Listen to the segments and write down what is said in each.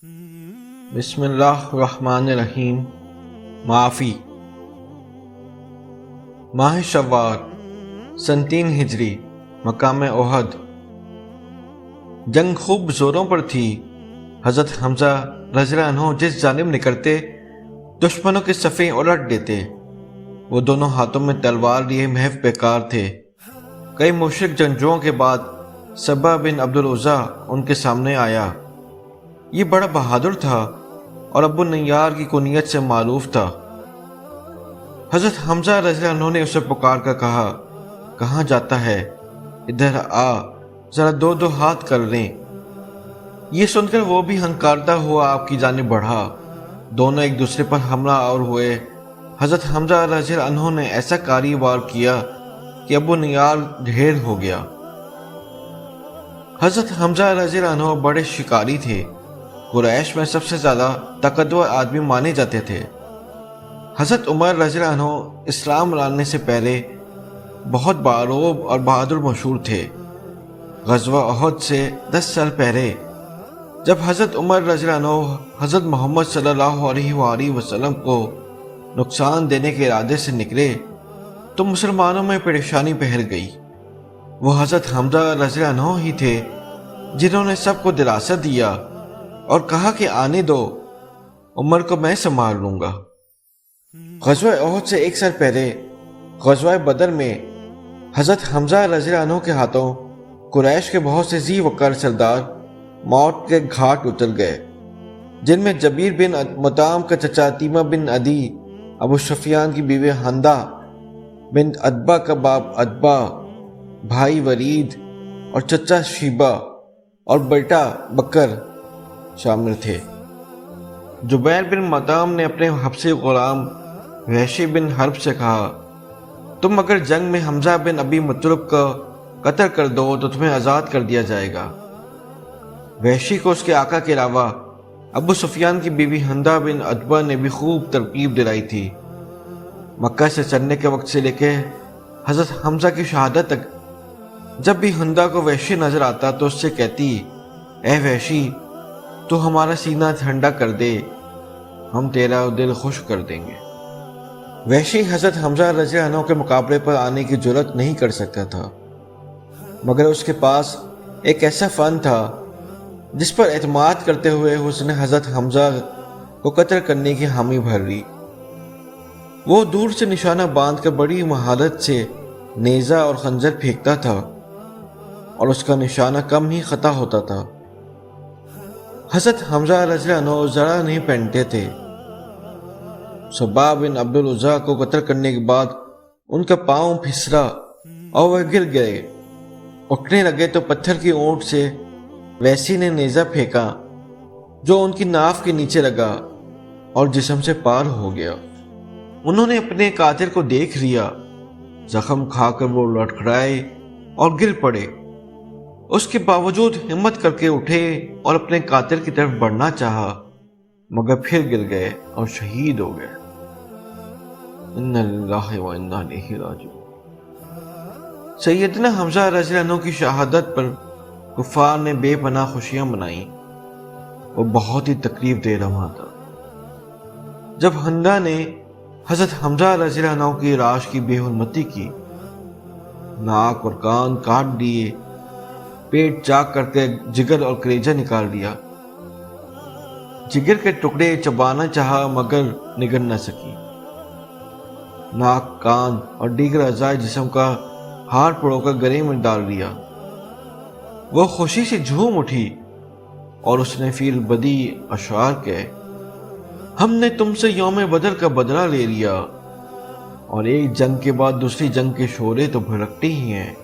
بسم اللہ الرحمن الرحیم۔ معافی۔ ماہ شوال سن 3 ہجری، مقام احد۔ جنگ خوب زوروں پر تھی۔ حضرت حمزہ رضی اللہ عنہ جس جانب نکلتے دشمنوں کی صفیں الٹ دیتے۔ وہ دونوں ہاتھوں میں تلوار لیے محو بیکار تھے۔ کئی مشرک جنگجوؤں کے بعد سبا بن عبد العزا ان کے سامنے آیا۔ یہ بڑا بہادر تھا اور ابو نیار کی کنیت سے معروف تھا۔ حضرت حمزہ رضی اللہ عنہ نے اسے پکار کر کہا، کہاں جاتا ہے؟ ادھر آ، ذرا دو ہاتھ کر لیں۔ یہ سن کر وہ بھی ہنکارتا ہوا آپ کی جانب بڑھا۔ دونوں ایک دوسرے پر حملہ آور ہوئے۔ حضرت حمزہ رضی اللہ عنہ نے ایسا کاری وار کیا کہ ابو نیار ڈھیر ہو گیا۔ حضرت حمزہ رضی اللہ عنہ بڑے شکاری تھے۔ قریش میں سب سے زیادہ طاقتور آدمی مانے جاتے تھے۔ حضرت عمر رضی اللہ عنہ اسلام لانے سے پہلے بہت باروب اور بہادر مشہور تھے۔ غزوہ احد سے 10 سال پہلے جب حضرت عمر رضی اللہ عنہ حضرت محمد صلی اللہ علیہ وآلہ وسلم کو نقصان دینے کے ارادے سے نکلے تو مسلمانوں میں پریشانی پھیل گئی۔ وہ حضرت حمزہ رضی اللہ عنہ ہی تھے جنہوں نے سب کو دلاسا دیا اور کہا کہ آنے دو، عمر کو میں سنبھال لوں گا۔ غزوہ احد سے 1 سال پہلے غزوہ بدر میں حضرت حمزہ رضی اللہ عنہ کے ہاتھوں قریش کے بہت سے ذی وقار سردار موت کے گھاٹ اتر گئے، جن میں جبیر بن مطعم کا چچا تیمہ بن عدی، ابو سفیان کی بیوی ہندہ بن عتبہ کا باپ عتبہ، بھائی ولید اور چچا شیبہ اور بیٹا بکر شامل تھے۔ جبیر بن مطعم نے اپنے حبشی غلام وحشی بن حرب سے کہا، تم اگر جنگ میں حمزہ بن ابی مطلب کا قتل کر دو تو تمہیں آزاد کر دیا جائے گا۔ وحشی کو اس کے آقا کے علاوہ ابو سفیان کی بیوی ہندہ بن عتبہ نے بھی خوب ترغیب دلائی تھی۔ مکہ سے چلنے کے وقت سے لے کے حضرت حمزہ کی شہادت تک جب بھی ہندہ کو وحشی نظر آتا تو اس سے کہتی، اے وحشی، تو ہمارا سینہ ٹھنڈا کر دے، ہم تیرا دل خوش کر دیں گے۔ وحشی حضرت حمزہ رضی اللہ عنہ کے مقابلے پر آنے کی جرات نہیں کر سکتا تھا، مگر اس کے پاس ایک ایسا فن تھا جس پر اعتماد کرتے ہوئے اس نے حضرت حمزہ کو قتل کرنے کی حامی بھر لی۔ وہ دور سے نشانہ باندھ کر بڑی مہارت سے نیزہ اور خنجر پھینکتا تھا اور اس کا نشانہ کم ہی خطا ہوتا تھا۔ حضرت حمزہ رضی اللہ عنہ ذرا نہیں پہنتے تھے۔ سبا بن عبد العزا کو قتل کرنے کے بعد ان کا پاؤں پھسلا اور وہ گر گئے۔ اٹھنے لگے تو پتھر کی اونٹ سے ویسی نے نیزہ پھینکا جو ان کی ناف کے نیچے لگا اور جسم سے پار ہو گیا۔ انہوں نے اپنے قاتل کو دیکھ لیا، زخم کھا کر وہ لڑکھڑائے اور گر پڑے۔ اس کے باوجود ہمت کر کے اٹھے اور اپنے قاتل کی طرف بڑھنا چاہا، مگر پھر گر گئے اور شہید ہو گئے۔ انا للہ و انا الیہ راجعون۔ سیدنا حمزہ رضی اللہ عنہ کی شہادت پر کفار نے بے پناہ خوشیاں منائیں۔ وہ بہت ہی تکلیف دہ رہا تھا۔ جب ہندہ نے حضرت حمزہ رضی اللہ عنہ کی لاش کی بے حرمتی کی، ناک اور کان کاٹ دیے، پیٹ چاک کر کے جگر اور کلیجہ نکال دیا، جگر کے ٹکڑے چبانا چاہا مگر نگل نہ سکی، ناک، کان اور دیگر اعضاء جسم کا ہار پڑو کر گلے میں ڈال دیا، وہ خوشی سے جھوم اٹھی اور اس نے فی البدی اشعار کہے، ہم نے تم سے یوم بدر کا بدلہ لے لیا اور ایک جنگ کے بعد دوسری جنگ کے شعلے تو بھڑکتے ہی ہیں۔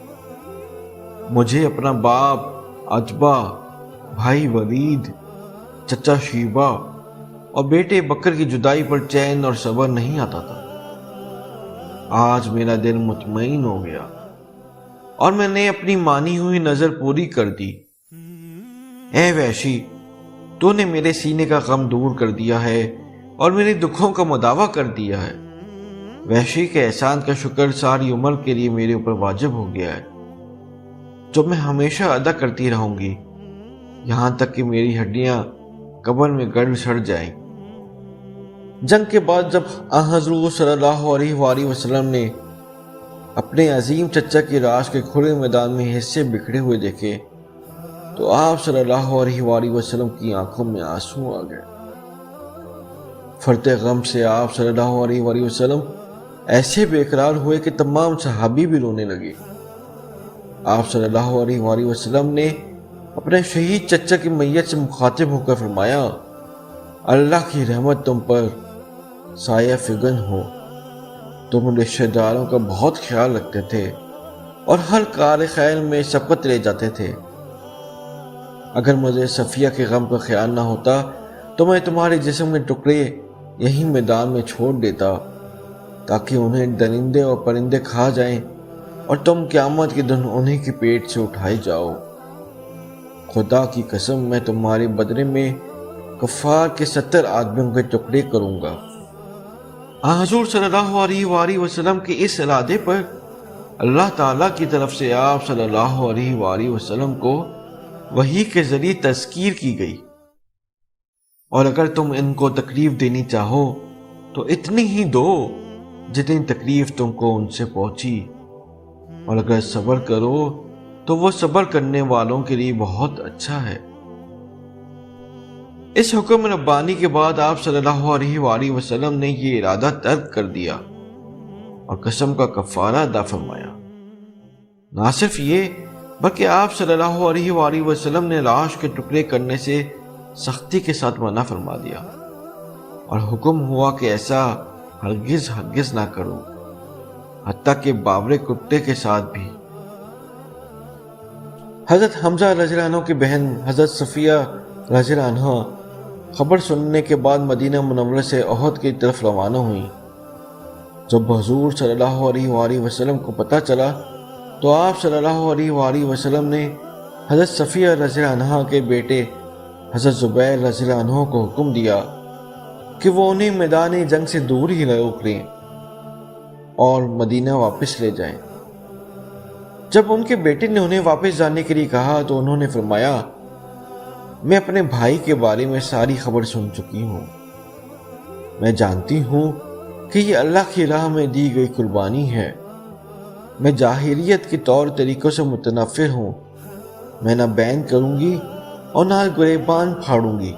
مجھے اپنا باپ عتبہ، بھائی ولید، چچا شیبہ اور بیٹے بکر کی جدائی پر چین اور صبر نہیں آتا تھا۔ آج میرا دل مطمئن ہو گیا اور میں نے اپنی مانی ہوئی نظر پوری کر دی۔ اے وحشی، تو نے میرے سینے کا غم دور کر دیا ہے اور میرے دکھوں کا مداوع کر دیا ہے۔ وحشی کے احسان کا شکر ساری عمر کے لیے میرے اوپر واجب ہو گیا ہے، جو میں ہمیشہ ادا کرتی رہوں گی، یہاں تک کہ میری ہڈیاں قبر میں گڑ سڑ جائیں۔ جنگ کے بعد جب حضور صلی اللہ علیہ وآلہ وسلم نے اپنے عظیم چچا کی لاش کے کھلے میدان میں حصے بکھرے ہوئے دیکھے تو آپ صلی اللہ علیہ وآلہ وسلم کی آنکھوں میں آنسو آ گئے۔ فرط غم سے آپ صلی اللہ علیہ وآلہ وسلم ایسے بے قرار ہوئے کہ تمام صحابی بھی رونے لگے۔ آپ صلی اللہ علیہ وآلہ وسلم نے اپنے شہید چچا کی میت سے مخاطب ہو کر فرمایا، اللہ کی رحمت تم پر سایہ فگن ہو، تم رشتہ داروں کا بہت خیال رکھتے تھے اور ہر کار خیر میں سبقت لے جاتے تھے۔ اگر مجھے صفیہ کے غم کا خیال نہ ہوتا تو میں تمہارے جسم کے ٹکڑے یہی میدان میں چھوڑ دیتا تاکہ انہیں درندے اور پرندے کھا جائیں اور تم قیامت کے دن انہیں کے پیٹ سے اٹھائے جاؤ۔ خدا کی قسم میں تمہارے بدلے میں کفار کے 70 آدمیوں کے ٹکڑے کروں گا۔ حضور صلی اللہ علیہ وآلہ وسلم کے اس ارادے پر اللہ تعالیٰ کی طرف سے آپ صلی اللہ علیہ وآلہ وسلم کو وحی کے ذریعے تذکیر کی گئی، اور اگر تم ان کو تکلیف دینی چاہو تو اتنی ہی دو جتنی تکلیف تم کو ان سے پہنچی، اور اگر صبر کرو تو وہ صبر کرنے والوں کے لیے بہت اچھا ہے۔ اس حکم ربانی کے بعد آپ صلی اللہ علیہ وآلہ وسلم نے یہ ارادہ ترک کر دیا اور قسم کا کفارہ ادا فرمایا۔ نہ صرف یہ بلکہ آپ صلی اللہ علیہ وآلہ وسلم نے لاش کے ٹکڑے کرنے سے سختی کے ساتھ منع فرما دیا اور حکم ہوا کہ ایسا ہرگز نہ کرو، حتیٰ کہ باورے کتے کے ساتھ بھی۔ حضرت حمزہ رضی اللہ عنہ کی بہن حضرت صفیہ رضی اللہ عنہ خبر سننے کے بعد مدینہ منورہ سے احد کی طرف روانہ ہوئیں۔ جب حضور صلی اللہ علیہ وآلہ وسلم کو پتہ چلا تو آپ صلی اللہ علیہ وآلہ وسلم نے حضرت صفیہ رضی اللہ عنہ کے بیٹے حضرت زبیر رضی اللہ عنہ کو حکم دیا کہ وہ انہیں میدان جنگ سے دور ہی روک لیں اور مدینہ واپس لے جائیں۔ جب ان کے بیٹے نے انہیں واپس جانے کے لیے کہا تو انہوں نے فرمایا، میں اپنے بھائی کے بارے میں ساری خبر سن چکی ہوں، میں جانتی ہوں کہ یہ اللہ کی راہ میں دی گئی قربانی ہے، میں جاہلیت کے طور طریقوں سے متنفر ہوں، میں نہ بین کروں گی اور نہ گریبان پھاڑوں گی۔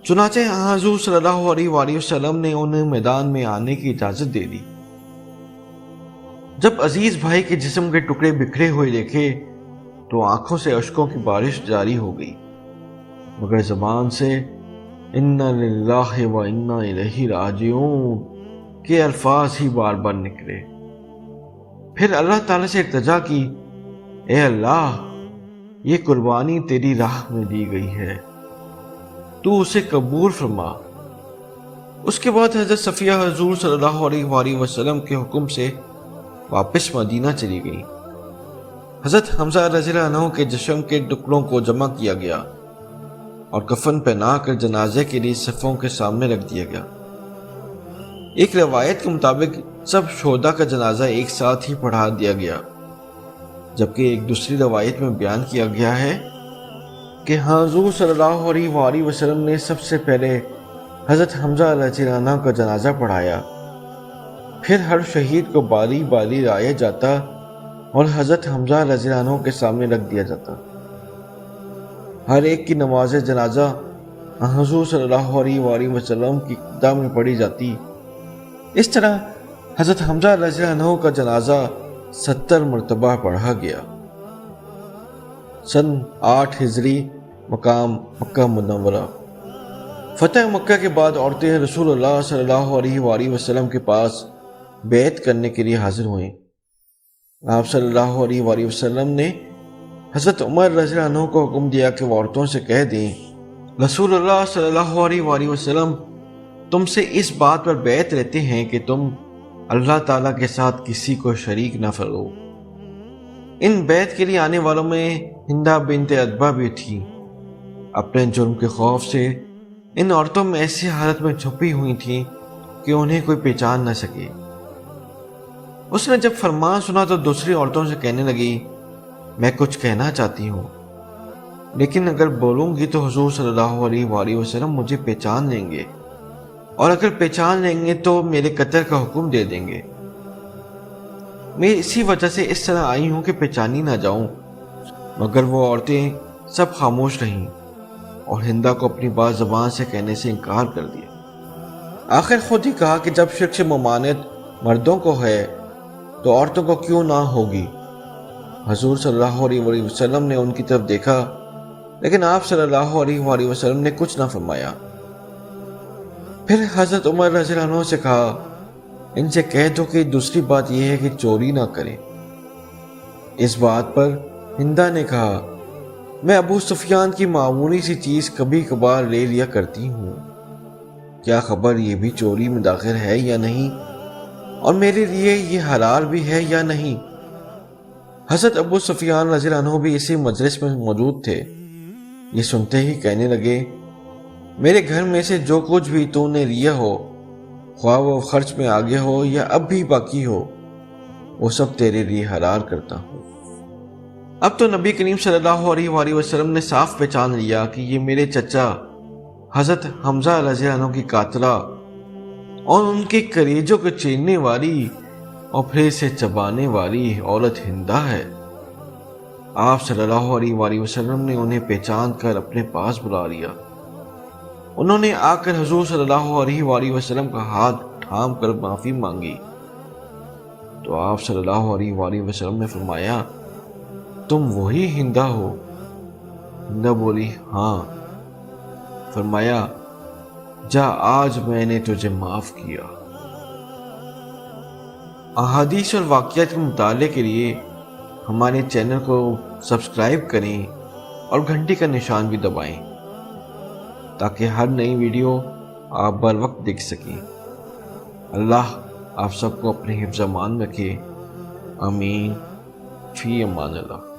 چنانچہ حضور صلی اللہ علیہ وآلہ وسلم نے انہیں میدان میں آنے کی اجازت دے دی۔ جب عزیز بھائی کے جسم کے ٹکڑے بکھرے ہوئے دیکھے تو آنکھوں سے اشکوں کی بارش جاری ہو گئی، مگر زبان سے اِنَّا لِلَّهِ وَإِنَّا إِلَيْهِ رَاجِعُونَ کے الفاظ ہی بار بار نکلے۔ پھر اللہ تعالیٰ سے التجا کی، اے اللہ، یہ قربانی تیری راہ میں دی گئی ہے، تو اسے قبول فرما۔ اس کے بعد حضرت صفیہ حضور صلی اللہ علیہ وآلہ وسلم کے حکم سے واپس مدینہ چلی گئی۔ حضرت حمزہ رضی اللہ عنہ کے جسم کے ٹکڑوں کو جمع کیا گیا اور کفن پہنا کر جنازے کے لیے صفوں کے سامنے رکھ دیا گیا۔ ایک روایت کے مطابق سب شہداء کا جنازہ ایک ساتھ ہی پڑھا دیا گیا، جبکہ ایک دوسری روایت میں بیان کیا گیا ہے کہ حضور صلی اللہ علیہ وآلہ وسلم نے سب سے پہلے حضرت حمزہ رضی اللہ عنہ کا جنازہ پڑھایا، پھر ہر شہید کو باری باری لایا جاتا اور حضرت حمزہ رضی اللہ عنہ کے سامنے رکھ دیا جاتا۔ ہر ایک کی نماز جنازہ حضور صلی اللہ علیہ وآلہ وسلم کی ابتدا میں پڑھی جاتی۔ اس طرح حضرت حمزہ رضی اللہ عنہ کا جنازہ 70 مرتبہ پڑھا گیا۔ سن 8 ہجری، مقام مکہ منورہ۔ فتح مکہ کے بعد عورتیں رسول اللہ صلی اللہ علیہ وآلہ وسلم کے پاس بیعت کرنے کے لیے حاضر ہوئیں۔ آپ صلی اللہ علیہ وآلہ وسلم نے حضرت عمر رضی اللہ عنہ کو حکم دیا کہ وہ عورتوں سے کہہ دیں، رسول اللہ صلی اللہ علیہ وآلہ وسلم تم سے اس بات پر بیعت لیتے ہیں کہ تم اللہ تعالیٰ کے ساتھ کسی کو شریک نہ کرو۔ ان بیعت کے لیے آنے والوں میں ہندہ بنت عتبہ بھی تھی۔ اپنے جرم کے خوف سے ان عورتوں میں ایسی حالت میں چھپی ہوئی تھیں کہ انہیں کوئی پہچان نہ سکے۔ اس نے جب فرمان سنا تو دوسری عورتوں سے کہنے لگی، میں کچھ کہنا چاہتی ہوں۔ لیکن اگر بولوں گی تو حضور صلی اللہ علیہ وآلہ وسلم مجھے پہچان لیں گے، اور اگر پہچان لیں گے تو میرے قتل کا حکم دے دیں گے۔ میں اسی وجہ سے اس طرح آئی ہوں کہ پہچانی نہ جاؤں۔ مگر وہ عورتیں سب خاموش رہیں اور ہندا کو اپنی بات زبان سے کہنے سے انکار کر دیا۔ آخر خود ہی کہا کہ جب شرک سے ممانعت مردوں کو ہے تو عورتوں کو کیوں نہ ہوگی۔ حضور صلی اللہ علیہ وسلم نے ان کی طرف دیکھا، لیکن آپ صلی اللہ علیہ وآلہ وسلم نے کچھ نہ فرمایا۔ پھر حضرت عمر رضی اللہ عنہ سے کہا، ان سے کہہ دو کہ دوسری بات یہ ہے کہ چوری نہ کریں۔ اس بات پر ہندا نے کہا، میں ابو سفیان کی معمولی سی چیز کبھی کبھار لے لیا کرتی ہوں، کیا خبر یہ بھی چوری میں داخل ہے یا نہیں، اور میرے لیے یہ حلال بھی ہے یا نہیں۔ حضرت ابو سفیان رضی اللہ عنہ بھی اسی مجلس میں موجود تھے۔ یہ سنتے ہی کہنے لگے، میرے گھر میں سے جو کچھ بھی تو نے لیا ہو، خواہ وہ خرچ میں آگے ہو یا اب بھی باقی ہو، وہ سب تیرے لیے حلال کرتا ہوں۔ اب تو نبی کریم صلی اللہ علیہ وآلہ وسلم نے صاف پہچان لیا کہ یہ میرے چچا حضرت حمزہ رضی اللہ عنہ کی قاتلہ اور ان کے کلیجوں کو چیرنے والی اور پھر سے چبانے والی عورت ہندا ہے۔ آپ صلی اللہ علیہ وآلہ وسلم نے انہیں پہچان کر اپنے پاس بلا لیا۔ انہوں نے آ کر حضور صلی اللہ علیہ وآلہ وسلم کا ہاتھ تھام کر معافی مانگی تو آپ صلی اللہ علیہ وآلہ وسلم نے فرمایا، تم وہی ہندا ہو؟ ہندا بولی، ہاں۔ فرمایا، جا، آج میں نے تجھے معاف کیا۔ احادیث اور واقعات کے مطالعے کے لیے ہمارے چینل کو سبسکرائب کریں اور گھنٹی کا نشان بھی دبائیں تاکہ ہر نئی ویڈیو آپ بر وقت دیکھ سکیں۔ اللہ آپ سب کو اپنے حفظ امان رکھے، آمین، فی امان اللہ۔